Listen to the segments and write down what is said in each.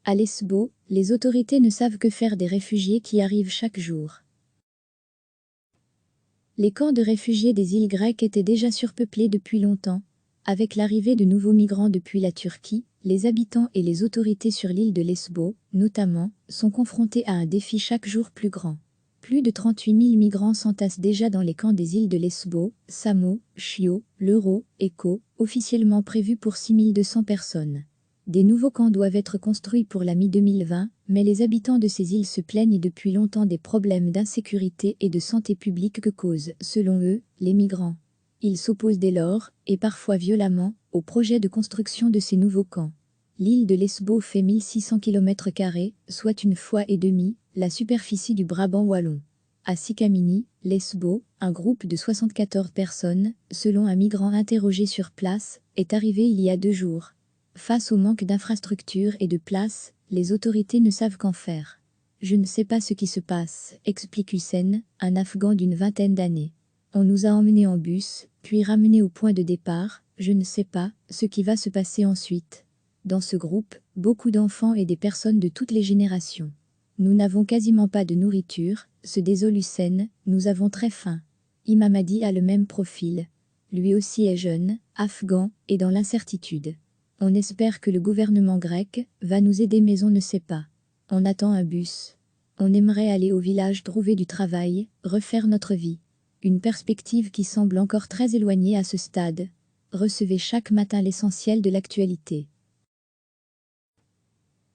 À Lesbos, les autorités ne savent que faire des réfugiés qui arrivent chaque jour. Les camps de réfugiés des îles grecques étaient déjà surpeuplés depuis longtemps. Avec l'arrivée de nouveaux migrants depuis la Turquie, les habitants et les autorités sur l'île de Lesbos, notamment, sont confrontés à un défi chaque jour plus grand. Plus de 38 000 migrants s'entassent déjà dans les camps des îles de Lesbos, Samos, Chios, Leuros et Kos, officiellement prévus pour 6 200 personnes. Des nouveaux camps doivent être construits pour la mi-2020, mais les habitants de ces îles se plaignent depuis longtemps des problèmes d'insécurité et de santé publique que causent, selon eux, les migrants. Ils s'opposent dès lors, et parfois violemment, au projet de construction de ces nouveaux camps. L'île de Lesbos fait 1600 km², soit une fois et demie la superficie du Brabant wallon. À Sikamini, Lesbos, un groupe de 74 personnes, selon un migrant interrogé sur place, est arrivé il y a 2 jours. Face au manque d'infrastructures et de places, les autorités ne savent qu'en faire. Je ne sais pas ce qui se passe, explique Hussein, un Afghan d'une vingtaine d'années. On nous a emmenés en bus, puis ramenés au point de départ, je ne sais pas ce qui va se passer ensuite. Dans ce groupe, beaucoup d'enfants et des personnes de toutes les générations. Nous n'avons quasiment pas de nourriture, se désole Hussein, nous avons très faim. Imamadi a le même profil. Lui aussi est jeune, afghan, et dans l'incertitude. On espère que le gouvernement grec va nous aider mais on ne sait pas. On attend un bus. On aimerait aller au village trouver du travail, refaire notre vie. Une perspective qui semble encore très éloignée à ce stade. Recevez chaque matin l'essentiel de l'actualité.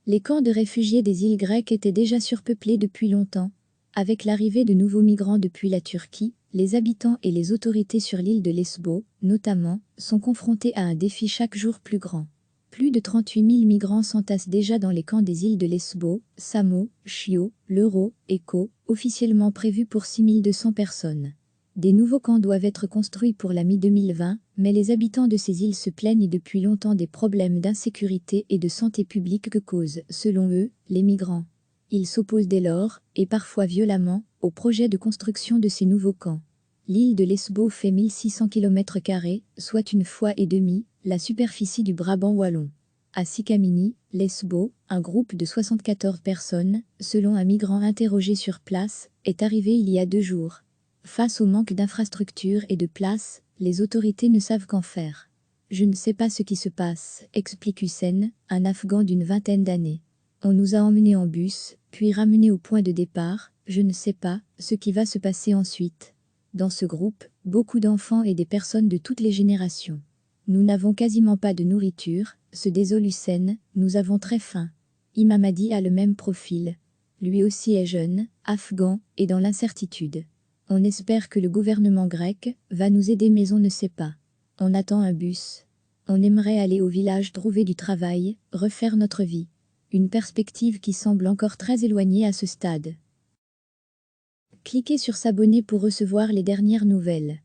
Les camps de réfugiés des îles grecques étaient déjà surpeuplés depuis longtemps. Avec l'arrivée de nouveaux migrants depuis la Turquie, les habitants et les autorités sur l'île de Lesbos, notamment, sont confrontés à un défi chaque jour plus grand. Plus de 38 000 migrants s'entassent déjà dans les camps des îles de Lesbos, Samos, Chios, Leuros et Kos, officiellement prévus pour 6 200 personnes. Des nouveaux camps doivent être construits pour la mi-2020, mais les habitants de ces îles se plaignent depuis longtemps des problèmes d'insécurité et de santé publique que causent, selon eux, les migrants. Ils s'opposent dès lors, et parfois violemment, au projet de construction de ces nouveaux camps. L'île de Lesbos fait 1600 km², soit une fois et demie la superficie du Brabant wallon. À Sikamini, Lesbos, un groupe de 74 personnes, selon un migrant interrogé sur place, est arrivé il y a 2 jours. Face au manque d'infrastructures et de places, les autorités ne savent qu'en faire. Je ne sais pas ce qui se passe, explique Hussein, un Afghan d'une vingtaine d'années. On nous a emmenés en bus, puis ramenés au point de départ, je ne sais pas ce qui va se passer ensuite. Dans ce groupe, beaucoup d'enfants et des personnes de toutes les générations. Nous n'avons quasiment pas de nourriture, se désole Hussein, nous avons très faim. Imamadi a le même profil. Lui aussi est jeune, afghan, et dans l'incertitude. On espère que le gouvernement grec va nous aider mais on ne sait pas. On attend un bus. On aimerait aller au village trouver du travail, refaire notre vie. Une perspective qui semble encore très éloignée à ce stade. Cliquez sur s'abonner pour recevoir les dernières nouvelles.